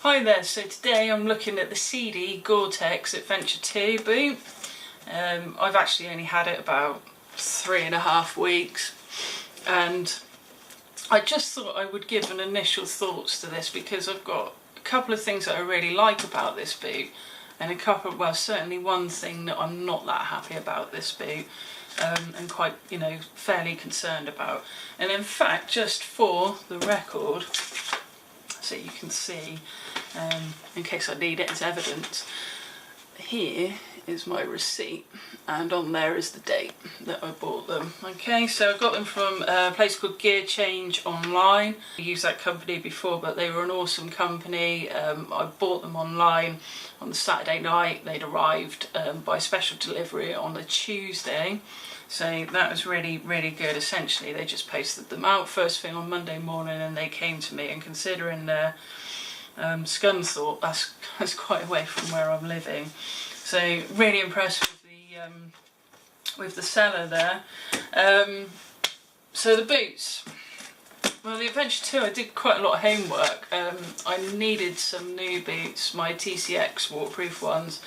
Hi there, so today I'm looking at the Sidi Goretex Adventure 2 boot. I've actually only had it about 3.5 weeks, and I just thought I would give an initial thoughts to this because I've got a couple of things that I really like about this boot and a couple, well, certainly one thing that I'm not that happy about this boot and quite, fairly concerned about. And in fact, just for the record, so you can see, in case I need it as evidence, here is my receipt and on there is the date that I bought them. Okay, so I got them from a place called Gear Change Online. I used that company before, but they were an awesome company. I bought them online on the Saturday night. They'd arrived by special delivery on a Tuesday. So that was really, really good. Essentially, they just posted them out first thing on Monday morning and they came to me, and considering their Scunthorpe, that's quite away from where I'm living. So really impressed with the seller there. So the boots. Well, the Adventure 2, I did quite a lot of homework. I needed some new boots. My TCX waterproof ones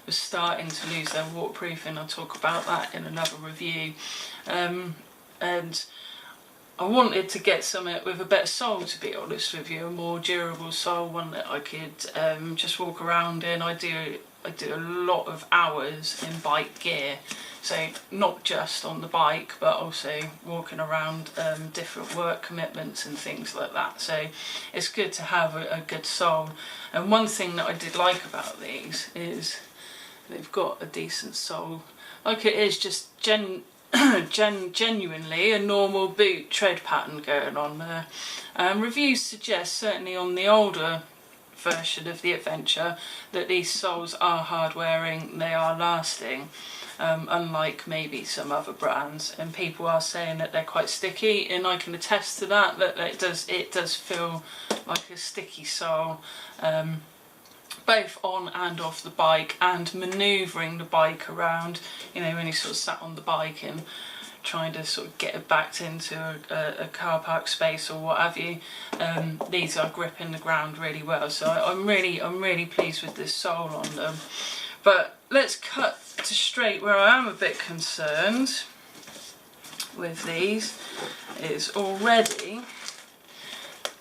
was starting to lose their waterproofing. I'll talk about that in another review. And I wanted to get something with a better sole, to be honest with you, a more durable sole, one that I could just walk around in. I do a lot of hours in bike gear, so not just on the bike but also walking around different work commitments and things like that, so it's good to have a good sole. And one thing that I did like about these is they've got a decent sole, like it is just genuinely a normal boot tread pattern going on there. Reviews suggest, certainly on the older version of the Adventure, that these soles are hard wearing, they are lasting, unlike maybe some other brands, and people are saying that they're quite sticky, and I can attest to that, it does feel like a sticky sole, both on and off the bike, and manoeuvring the bike around, when you sort of sat on the bike and trying to sort of get it backed into a car park space or what have you. These are gripping the ground really well, so I'm really pleased with this sole on them. But let's cut to straight where I am a bit concerned with these is already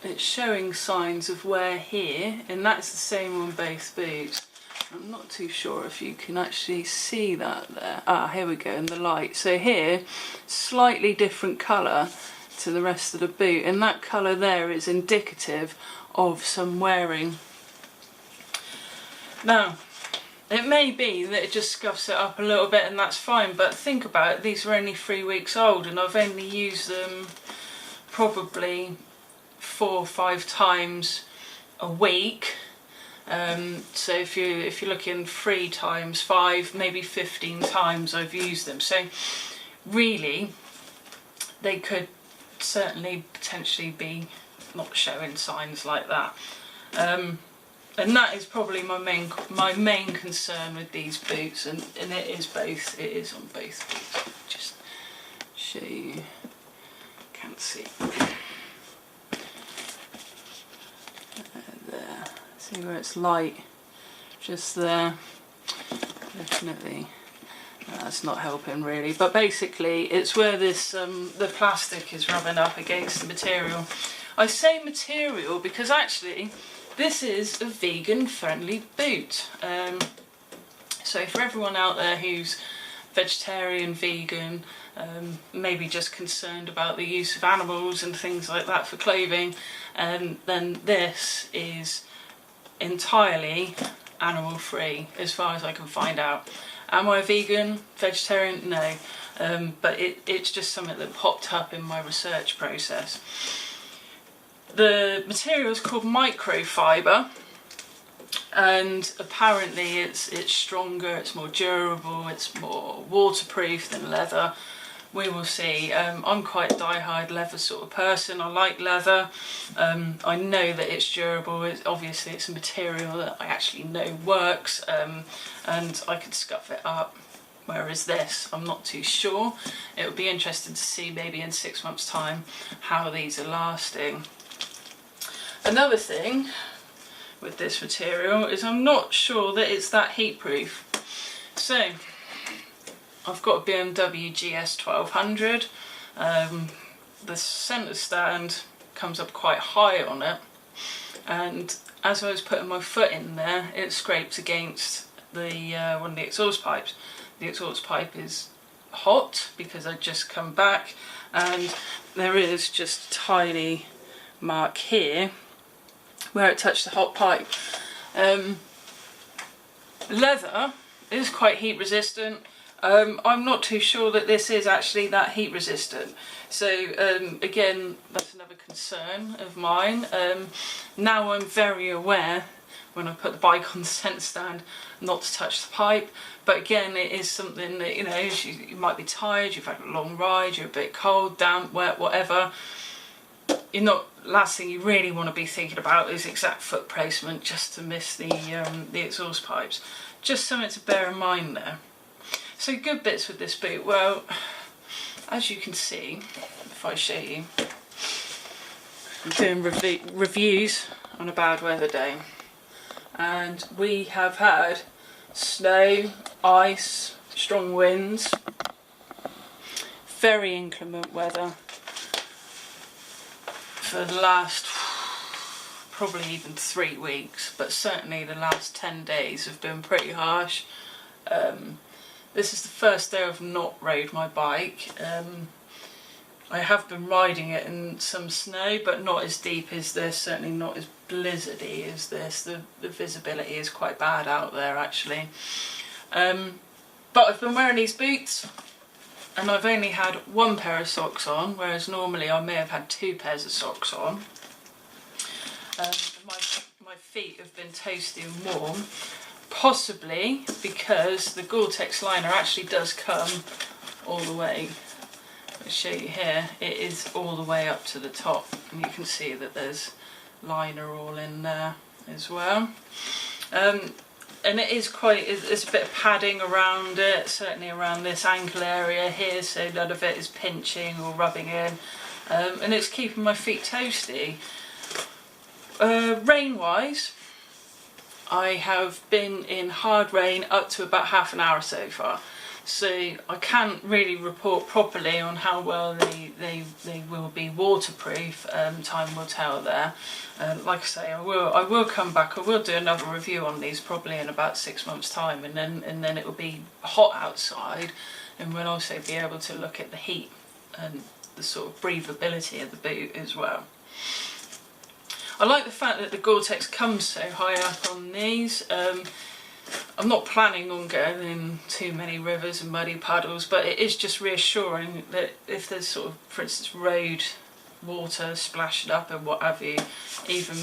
it's showing signs of wear here, and that's the same on both boots. I'm not too sure if you can actually see that there. Ah, here we go in the light. So here, slightly different colour to the rest of the boot, and that colour there is indicative of some wearing. Now, it may be that it just scuffs it up a little bit and that's fine, but think about it, these are only 3 weeks old and I've only used them probably 4 or 5 times a week. So if you're looking 3 times 5, maybe 15 times I've used them. So really, they could certainly potentially be not showing signs like that. And that is probably my main concern with these boots, and it is both. It is on both boots. Just show you. Can't see. There. See where it's light? Just there. Definitely. That's not helping really. But basically, it's where this the plastic is rubbing up against the material. I say material because actually this is a vegan friendly boot. So for everyone out there who's vegetarian, vegan, maybe just concerned about the use of animals and things like that for clothing, then this is entirely animal free as far as I can find out. Am I a vegan, vegetarian? No, but it's just something that popped up in my research process. The material is called microfiber, and apparently it's stronger, it's more durable, it's more waterproof than leather. We will see. I'm quite a die-hard leather sort of person. I like leather. I know that it's durable. Obviously it's a material that I actually know works, and I could scuff it up. Whereas this, I'm not too sure. It would be interesting to see maybe in 6 months' time how these are lasting. Another thing with this material is I'm not sure that it's that heat proof. So I've got a BMW GS 1200. The centre stand comes up quite high on it, and as I was putting my foot in there, it scrapes against the one of the exhaust pipes. The exhaust pipe is hot because I'd just come back, and there is just a tiny mark here where it touched the hot pipe. Leather is quite heat resistant. I'm not too sure that this is actually that heat resistant. So again, that's another concern of mine. Now I'm very aware when I put the bike on the centre stand not to touch the pipe. But again, it is something that, you know, you might be tired, you've had a long ride, you're a bit cold, damp, wet, whatever. Last thing you really want to be thinking about is exact foot placement just to miss the exhaust pipes. Just something to bear in mind there. So good bits with this boot. Well, as you can see, if I show you, I'm doing reviews on a bad weather day, and we have had snow, ice, strong winds, very inclement weather for the last probably even 3 weeks, but certainly the last 10 days have been pretty harsh. This is the first day I've not rode my bike. I have been riding it in some snow, but not as deep as this, certainly not as blizzardy as this. The visibility is quite bad out there actually. But I've been wearing these boots, and I've only had one pair of socks on, whereas normally I may have had 2 pairs of socks on. My feet have been toasty and warm. Possibly because the Goretex liner actually does come all the way. I'll show you here, it is all the way up to the top, and you can see that there's liner all in there as well. And it is there's a bit of padding around it, certainly around this ankle area here, so none of it is pinching or rubbing in, and it's keeping my feet toasty. Rain wise, I have been in hard rain up to about half an hour so far, so I can't really report properly on how well they will be waterproof. Time will tell there. Like I say, I will come back. I will do another review on these probably in about 6 months' time, and then it will be hot outside, and we'll also be able to look at the heat and the sort of breathability of the boot as well. I like the fact that the Goretex comes so high up on these. I'm not planning on going in too many rivers and muddy puddles, but it is just reassuring that if there's sort of, for instance, road water splashing up and what have you, even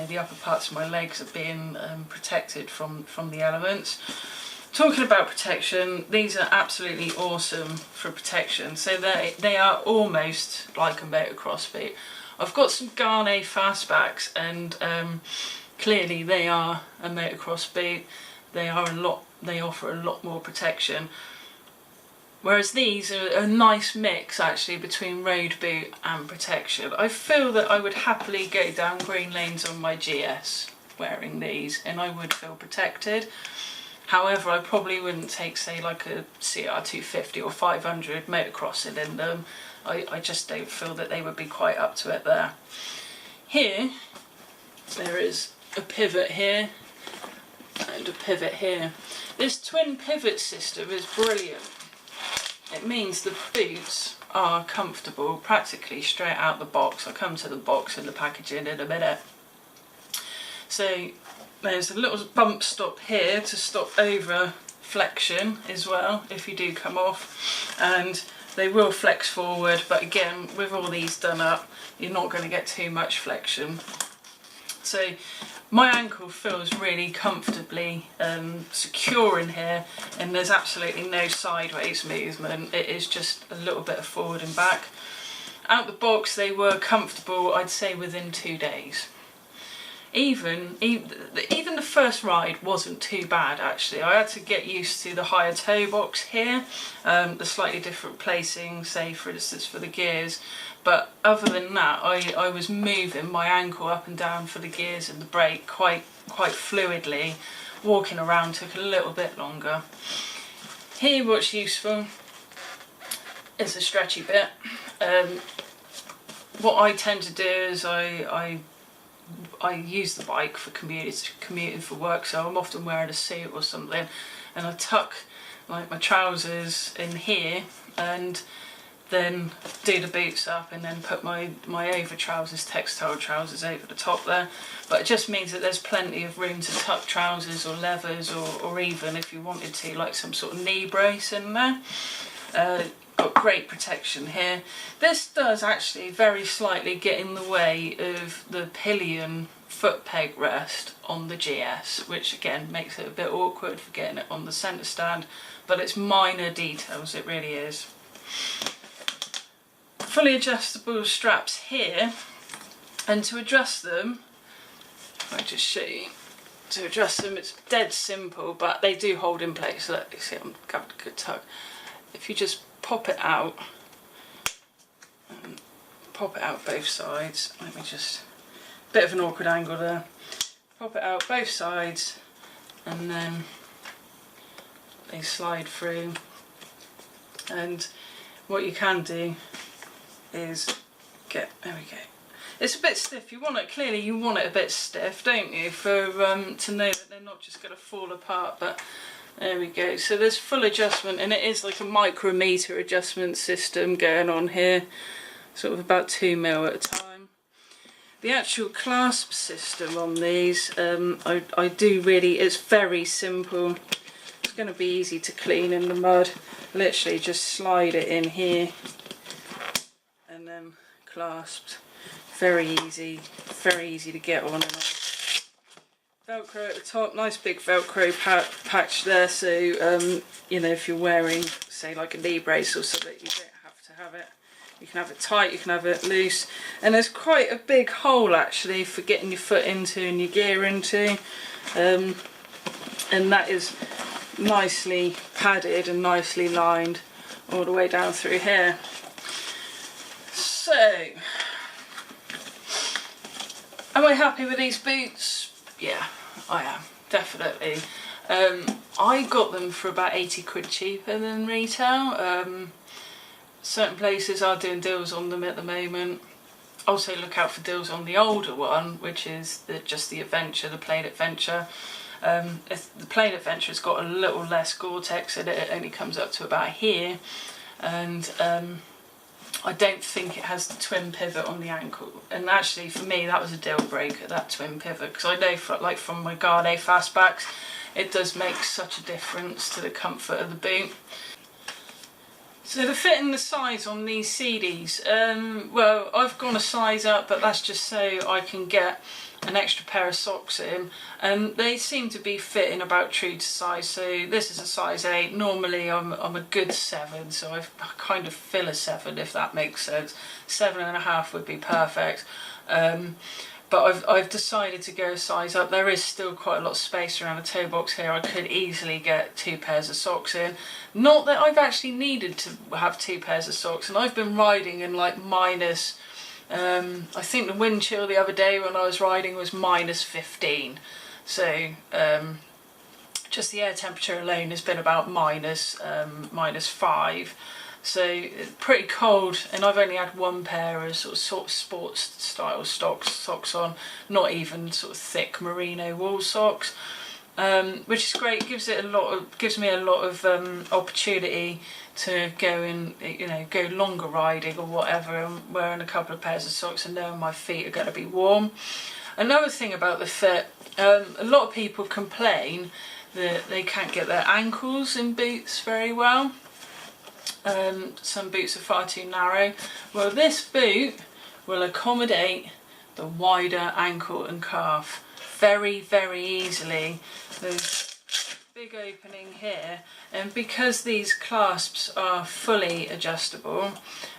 the upper parts of my legs are being protected from the elements. Talking about protection, these are absolutely awesome for protection. So they are almost like a motocross boot. I've got some Garnet fastbacks, and clearly they are a motocross boot. They offer a lot more protection. Whereas these are a nice mix actually between road boot and protection. I feel that I would happily go down green lanes on my GS wearing these, and I would feel protected. However, I probably wouldn't take, say, like a CR250 or 500 motocrossing in them. I just don't feel that they would be quite up to it there. Here, there is a pivot here and a pivot here. This twin pivot system is brilliant. It means the boots are comfortable practically straight out the box. I'll come to the box and the packaging in a minute. So there's a little bump stop here to stop over flexion as well if you do come off, and they will flex forward, but again, with all these done up, you're not going to get too much flexion. So my ankle feels really comfortably secure in here, and there's absolutely no sideways movement. It is just a little bit of forward and back. Out the box they were comfortable, I'd say within 2 days. even the first ride wasn't too bad actually. I had to get used to the higher toe box here, the slightly different placing, say for instance for the gears, but other than that I was moving my ankle up and down for the gears and the brake quite fluidly. Walking around took a little bit longer. Here what's useful is the stretchy bit. What I tend to do is I use the bike for commuting for work, so I'm often wearing a suit or something, and I tuck like my trousers in here and then do the boots up and then put my over trousers, textile trousers, over the top there. But it just means that there's plenty of room to tuck trousers or leathers, or even if you wanted to, like some sort of knee brace in there. Got great protection here. This does actually very slightly get in the way of the pillion foot peg rest on the GS, which again makes it a bit awkward for getting it on the centre stand, but it's minor details, it really is. Fully adjustable straps here, and to adjust them, if I just show you, to adjust them it's dead simple, but they do hold in place. Look, you see I'm got a good tug. If you just pop it out, and pop it out both sides, let me just, bit of an awkward angle there, pop it out both sides and then they slide through. And what you can do is there we go. It's a bit stiff, you want it, clearly you want it a bit stiff, don't you, for to know that they're not just going to fall apart, but there we go. So there's full adjustment, and it is like a micrometer adjustment system going on here, sort of about 2 mil at a time. The actual clasp system on these, I do really, it's very simple. It's going to be easy to clean in the mud. Literally just slide it in here and then clasped. Very easy to get on and off. Velcro at the top, nice big Velcro patch there, so you know, if you're wearing say like a knee brace or something, you don't have to have it. You can have it tight, you can have it loose, and there's quite a big hole actually for getting your foot into and your gear into, and that is nicely padded and nicely lined all the way down through here. So, am I happy with these boots? Yeah, I am, definitely. I got them for about 80 quid cheaper than retail. Certain places are doing deals on them at the moment. Also look out for deals on the older one, which is just the Adventure, the plain Adventure. The plain Adventure's got a little less Goretex in it, it only comes up to about here, and I don't think it has the twin pivot on the ankle, and actually for me that was a deal breaker, that twin pivot, because I know from my Garde fastbacks it does make such a difference to the comfort of the boot. So the fit and the size on these CDs, well, I've gone a size up, but that's just so I can get an extra pair of socks in, and they seem to be fitting about true to size. So this is a size 8. Normally I'm a good 7, so I kind of fill a 7, if that makes sense. 7.5 would be perfect. But I've decided to go a size up. There is still quite a lot of space around the toe box here. I could easily get 2 pairs of socks in. Not that I've actually needed to have 2 pairs of socks, and I've been riding in like minus, I think the wind chill the other day when I was riding was minus 15. So just the air temperature alone has been about minus 5. So pretty cold, and I've only had 1 pair of sort of sports style socks on, not even sort of thick merino wool socks, which is great. Gives me a lot of opportunity to go and, you know, go longer riding or whatever. I'm wearing a couple of pairs of socks and knowing my feet are going to be warm. Another thing about the fit, a lot of people complain that they can't get their ankles in boots very well. Some boots are far too narrow. Well, this boot will accommodate the wider ankle and calf very, very easily. There's a big opening here, and because these clasps are fully adjustable,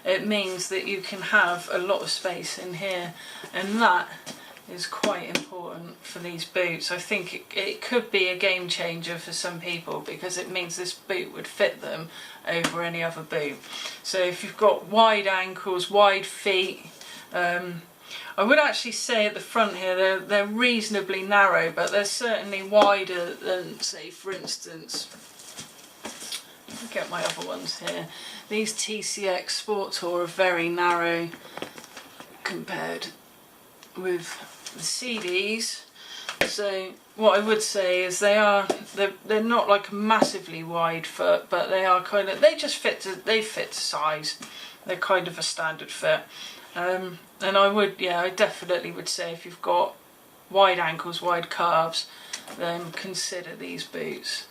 it means that you can have a lot of space in here, and that is quite important for these boots. I think it could be a game changer for some people, because it means this boot would fit them over any other boot. So if you've got wide ankles, wide feet, I would actually say at the front here they're reasonably narrow, but they're certainly wider than, say, for instance, I'll get my other ones here. These TCX Sport Tour are very narrow compared with the CDs. So what I would say is they're not like a massively wide foot, but they are kind of, they fit to size. They're kind of a standard fit. And I definitely would say if you've got wide ankles, wide calves, then consider these boots.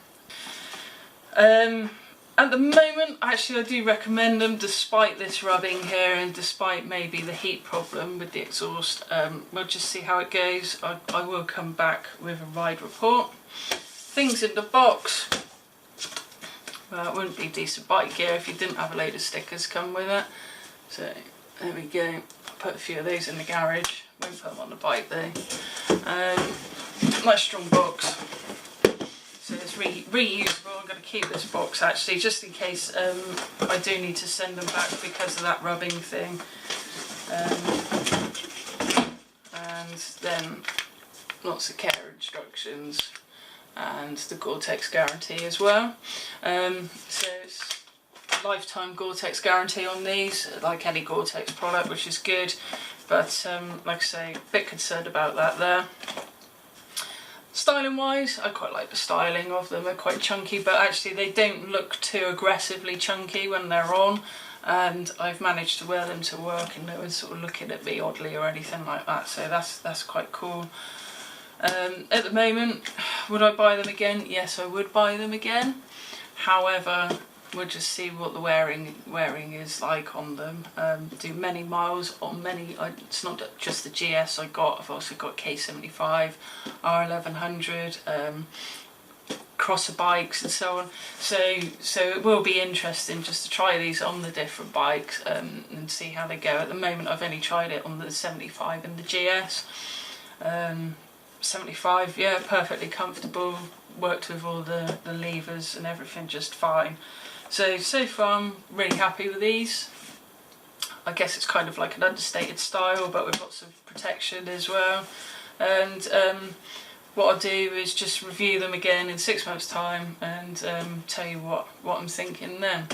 At the moment, actually, I do recommend them, despite this rubbing here and despite maybe the heat problem with the exhaust. We'll just see how it goes. I will come back with a ride report. Things in the box. Well, it wouldn't be decent bike gear if you didn't have a load of stickers come with it. So there we go. I'll put a few of those in the garage. Won't put them on the bike though. Nice strong box. So it's reusable. I'm going to keep this box actually, just in case I do need to send them back because of that rubbing thing. And then lots of care instructions and the Goretex guarantee as well. So it's a lifetime Goretex guarantee on these, like any Goretex product, which is good. But like I say, a bit concerned about that there. Styling wise, I quite like the styling of them. They're quite chunky, but actually they don't look too aggressively chunky when they're on, and I've managed to wear them to work and no one's sort of looking at me oddly or anything like that, so that's quite cool. At the moment, would I buy them again? Yes, I would buy them again. However, we'll just see what the wearing is like on them. Do many miles on many. It's not just the GS I got. I've also got K75, R1100, crosser bikes and so on. So it will be interesting just to try these on the different bikes and see how they go. At the moment, I've only tried it on the 75 and the GS. 75, yeah, perfectly comfortable. Worked with all the levers and everything just fine. So far I'm really happy with these. I guess it's kind of like an understated style, but with lots of protection as well. And what I'll do is just review them again in 6 months' time and tell you what I'm thinking then.